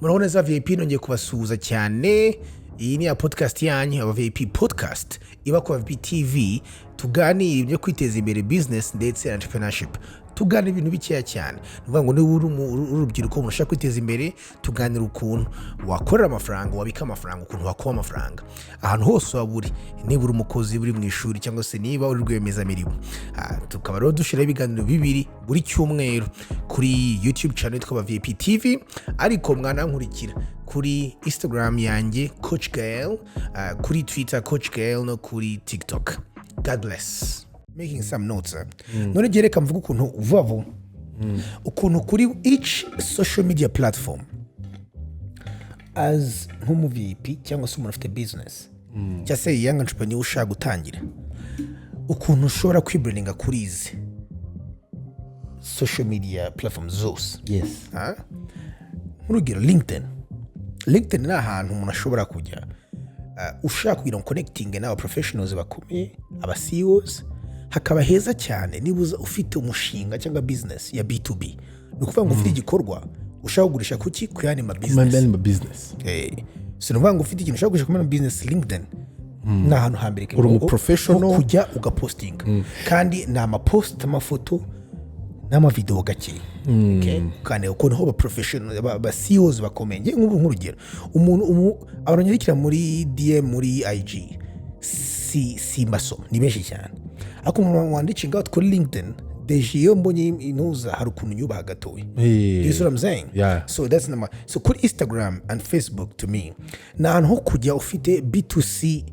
murabona za VIP nongeye kubasuhuza cyane. Iyi ni ya podcast yanyu Abavip Podcast iba ku Abavip TV, tuganira ibyo kwiteza imbere business ndetse entrepreneurship. Tuganira ibintu bikeya cyane. Nuvuga ngo niba uri urubyiruko mushaka kwiteza imbere, tuganira ukuntu wakorera amafaranga, wabika amafaranga, ukuntu wakuba amafaranga ahantu hose waburi, niba uri umukozi uri mu ishuri cyangwa se niba uri rwiyemezamirimo. Tukaba rero dushiraho ibiganiro bibiri buri cyumweru kuri YouTube channel yitwa Abavip TV, ariko mwanankurikira kuri Instagram yanjye Coach Gael, kuri Twitter Coach Gael, no kuri TikTok. God bless. Making some notes. None gereka mvuga ukuntu vuba ukuntu kuri each social media platform as nk'umu VIP cyangwa se umuntu ufite business cyangwa se young entrepreneur ushaka gutangira, ukuntu ushobora kwibrandinga kuri izi social media platforms zose. Yes. Urugero LinkedIn ni ahantu umuntu ashobora kujya ushaka kugira connecting n'aba professionals bakomeye, aba CEOs. Hakaba heza cyane niba ufite umushinga cyangwa business ya B2B, ni ukuvuga ngo ufite igikorwa ushaka kugurisha kuki ku yandi ma business. So ni ukuvuga ngo ufite ikintu ushaka kugurisha ku yandi business, LinkedIn ni ahantu hambere uri professional kujya ugapostinga, kandi ni amapost, amafoto n'amavideo gake. Kandi uko niho ba professional ba CEOs bakomeye. Nk'urugero umuntu abanyarikira muri DM muri IG si maso ni benshi cyane, ako umuntu wandichinga out kuri LinkedIn deje iyo mbonye inuza hari ukuntu nyubaha gatoya. You see what I'm saying? Yeah. So that's number. So kuri Instagram and Facebook to me na ahantu ho kujya ufite B2C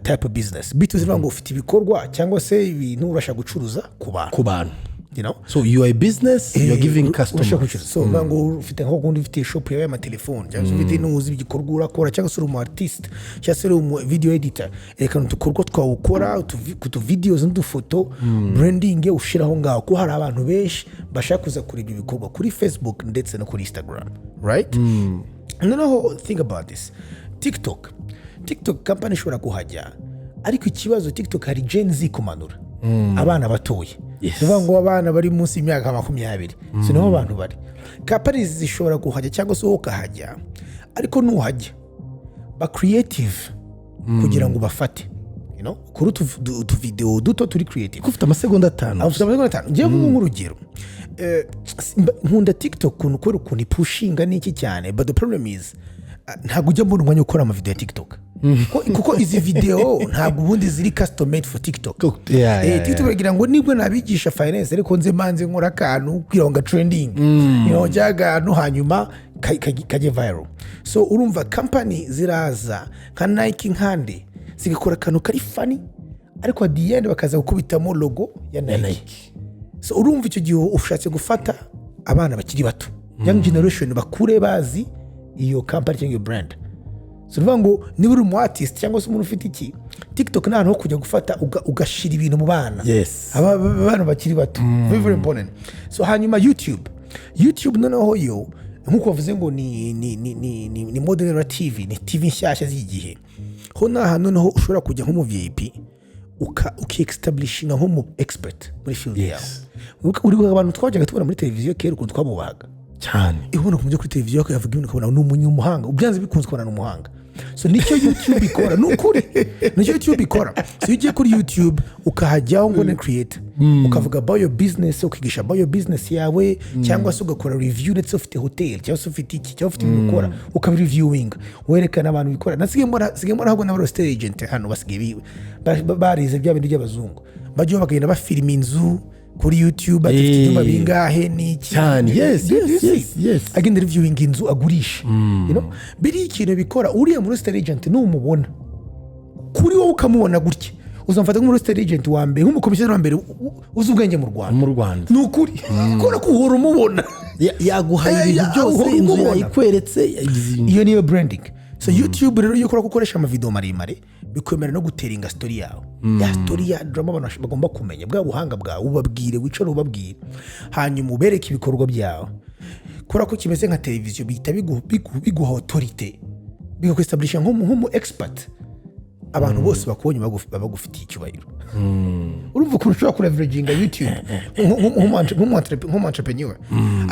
type of business. B2C ngo ufite ibikorwa cyangwa se ibintu urashaka gucuruza ku bantu. You know, so you are a business, you are giving customers. So ngo ufite nko kundi ufite shop yawe ya telefone cyangwa ufite nuzi ibikorwa urakora cyangwa se uri artist cyangwa se uri video editor, reka ntukorwa twawukora kutu videos n'udufoto branding ushiraho ngaho ko hari abantu benshi bashaka kuza kuri ibi bikorwa kuri Facebook ndetse no kuri Instagram, right? Noneho think about this. TikTok company ishobora kuhajya, ariko ikibazo TikTok hari Gen Z kumanura abana batoye. Nivuga ngo abana bari munsi y'imyaka 20, sino abantu bari companies zishobora kuhajya cyangwa se ukahajya, ariko nuhajya ba creative kugira ngo bafate, you know, kuri utu video duto turi creative ufite amasegonda 5. Ngiye nk'urugero nkunda TikTok ukuntu ipushinga niki cyane, but the problem is ntabwo ujya mbona umwanya ukora ama video ya TikTok. Kuko izi video ntabwo ubundi ziri custom made for TikTok. TikTok bagira ngo nibwo nabigisha finance ariko nze manze nkora akantu kugira ngo trending, you know, jaga no hanyuma kaje viral. So urumva company ziraza nka Nike nkande zigakora akantu kari funny, ariko at the end bakaza gukubitamo logo ya Nike. So urumva icyo gihe ushatse gufata abana bakiri bato, young generation bakure bazi iyo company cyangwa brand. So nivuga ngo niba uri umu artist cyangwa se umuntu ufite iki, TikTok ni ahantu ho kujya gufata ugashira ibintu mu bana. Yes. Abana bakiri bato. Very important. So hanyuma YouTube noneho yo nkuko bavuze ngo ni modern TV, ni TV nshyashya z'igihe. Ho na hano noneho ushobora kujya nko mu VIP uki-establishinga nko mu expert muri field yawe. Uri abantu twajyaga tubona muri televiziyo kera ukuntu twabubahaga cyane. Ibona kumujya kuri televiziyo akavuga ibintu ukabona n'umunyamahanga, ubyanze bikunze kubona n'umuhanga. So nicyo YouTube ikora, nukuri nicyo YouTube ikora. So ugiye kuri YouTube ukahajyaho ngo ne create, ukavuga about your business, ukigisha about your business yawe, cyangwa se ugakora review ndetse ufite hotel cyangwa se ufite iki cyangwa ufite ibintu ukora ukabireviewing, werekana abantu bikora. Nasigaye mbona ahubwo n'aba stage agent hano basigaye barize bya bintu by'abazungu bajyo bakagenda bafilima inzu kuri YouTube ati ibyuma bingahe niki cyane. Yes. Agenda reviewing inzu agurisha, you know, biri ikintu bikora. Uriya muri stage agent numubona kuri wowe ukamubona gutya, uzamfata nk'umuri stage agent wa mbere, nk'umukomisiyoneri wa mbere uzi ubwenge mu Rwanda. Nukuri kora kuhora umubona yaguhaye ibintu byose, inzu yayikweretse. Iyo niyo branding. So YouTube rero iyo ukora gukoresha ama video maremare bikwemera no guteringa story yawe. Ya story ya drama abantu bagomba kumenya bwa buhanga bwawe, ubabwire wicaro ubabwire, hanyuma ubereke ibikorwa byawe. Kora ko kimeze nka televiziyo bita biguha autority, bigakwistablisha nk'umu expert abantu bose bakubonye bagufitiye icyubahiro. Urumva ukuntu ushobora kureveraginga YouTube nk'umu-entrepreneur.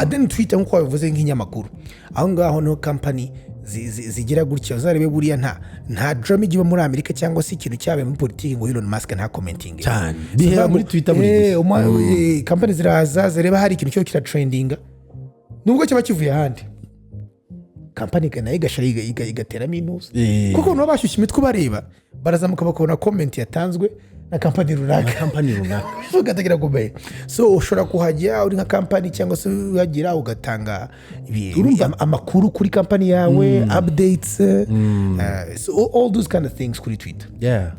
Then Twitter nk'uko wabivuze nk'inyamakuru. Aho ngaho niho company zigira gutya uzarebe buriya nta drama igiba muri Amerika cyangwa se ikintu cyabaye muri politiki ngo Elon Musk nta commenting cyane bihera muri Twitter muri gihe company ziraza zireba hari ikintu cyo kira trendinga nubwo cyaba kivuye ahandi company nayo igashara igatera minus kuko no bashyushye imitwe bareba barazamuka bakabona comment yatanzwe na company runaka ugatagira gube. So ushobora kuhajya uri nka company cyangwa se uhagira ugatanga amakuru kuri company yawe, updates, so all those kind of things kuri Twitter.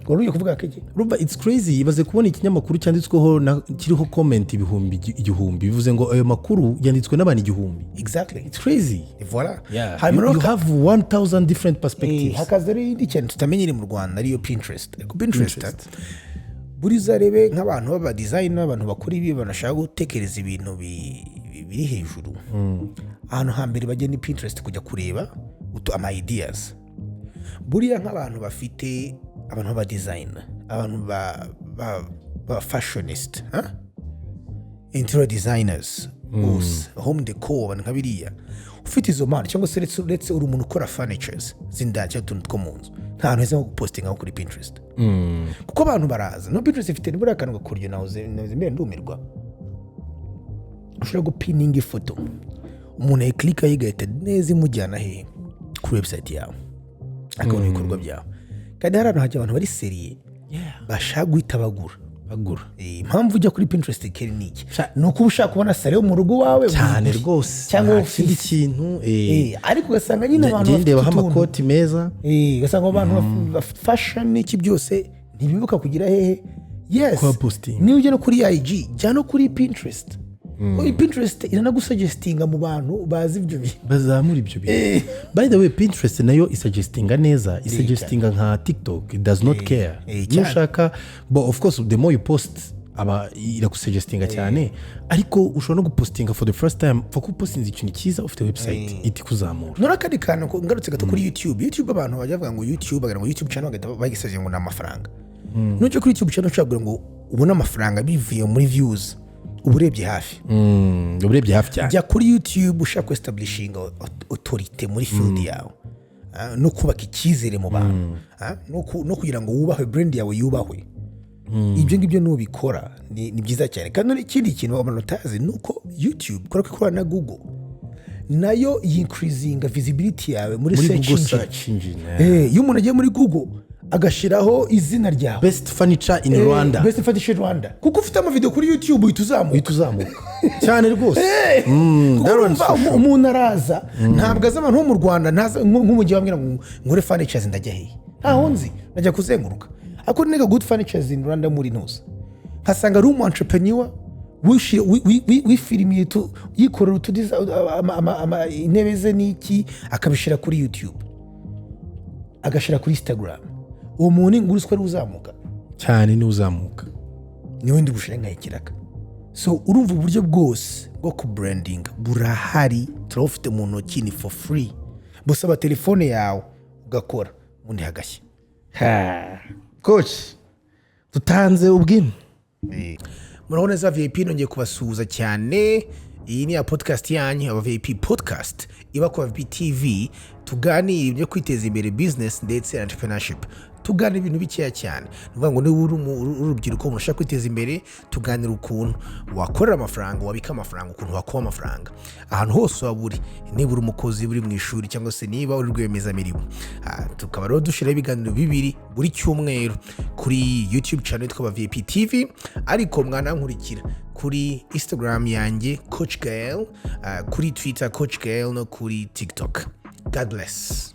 Uruye kuvuga keke rumba it's crazy ibaze kubona ikinyamakuru cyanditsweho kiriho comment igihumbi bivuze ngo ayo makuru yanditswe n'abantu 1000. Exactly, it's crazy. Voilà. You have 1000 different perspectives. Hakaza rero ikintu tutamenyere mu Rwanda ariyo Pinterest. Buriza rebe nk'abantu baba design n'abantu bakora ibi banashaka gutekereza ibintu biri hejuru. Ahantu hambere bajye ni Pinterest kujya kureba ama ideas. Buriya nk'abantu bafite abantu baba design, abantu ba fashionist, interior designers, home decor abantu nkabiriya. Ufite izo mpano cyangwa se uretse uri umuntu ukora furnitures zindajya tuntu two mu nzu nta hantu heza nko gupostinga nko kuri Pinterest. Kuko abantu baraza no Pinterest ifite nibura akantu gakuryo nawe mbere ndumirwa ushobora gupininga ifoto umuntu ayiclicka yigahita neza imujyana he kuri website yawe akabona ibikorwa byawe kandi hari abantu abantu bari seriye bashaka guhita bagura impamvu ujya kuri Pinterest keri niki nuko ushaka kubona sale yo mu rugo wawe cyane rwose cyangwa ikindi kintu ariko ugasanga nyine abantu bafite amakoti meza ugasanga abantu fashion n'iki byose ntibibuka kugira hehe niyo ujya no kuri IG jya no kuri Pinterest. Pinterest iranagusuggestinga mu bantu bazi ibyo bintu bazamura ibyo bintu. By the way Pinterest nayo isuggestinga neza isuggestinga nka TikTok, it does not care. Nushaka but of course the more you post irakusuggestinga cyane ariko ushobora no gupostinga for the first time for gupostinga ikintu cyiza ufite website iti kuzamura. Nora kandi kantu ngarutse gato kuri YouTube abantu bavuga ngo YouTube bagira ngo YouTube channel bagisaje ngo n'amafaranga. Nuje kuri YouTube channel ushobora ngo ubona amafaranga bivuye muri views uburebye hafi cyane. Jya kuri YouTube ushaka establishing authority muri field yawe no kubaka icyizere mu bantu no kugira ngo wubahwe brand yawe yubahwe. Ibyo ngibyo nubikora ni byiza cyane kandi ikindi kintu abantu utazi nuko YouTube kora na Google nayo increasing visibility yawe muri search engine. Iyo umuntu agiye muri Google agashiraho izina ryawe best furniture in Rwanda kuko ufite ama video kuri YouTube uzamuka cyane rwose. Umuntu araza ntabwo aza abantu mu Rwanda nk'umujyi wambwira ngo ngure furnitures ndajya he aho nzi najya kuzenguruka ako nega good furnitures in Rwanda muri nose hasanga ari umu entrepreneur wifilimiye yikorera intebe ze n'iki akabishira kuri YouTube agashira kuri Instagram. Uwo muntu nguruswa ari uzamuka cyane ni uzamuka ni windi bushire nkayikiraka. So urumva uburyo bwose bwo ku branding burahari turafite mu ntoki ni for free busaba telefone yawe ugakora undi hagashye. Coach tutanze ubwino murabona za VIP nongeye kubasuhuza cyane. Iyi ni ya podcast yanyu Abavip Podcast iba ku Abavip TV tuganira ibyo kwiteza imbere business ndetse na entrepreneurship. Tuganira ibintu bikeya cyane nuvuga ngo ni urubyiruko mushaka kwiteza imbere tuganira ukuntu wakorera amafaranga wabika amafaranga ukuntu wakuba amafaranga ahantu hose waburi niba uri umukozi buri mu ishuri cyangwa se niba uri rwemeza mirimo. Tukaba rero dushiraho ibiganiro bibiri buri cyumweru kuri YouTube channel yitwa Abavip TV ariko mwanankurikira kuri Instagram yanjye Coach Gael, kuri Twitter Coach Gael no kuri TikTok. God bless.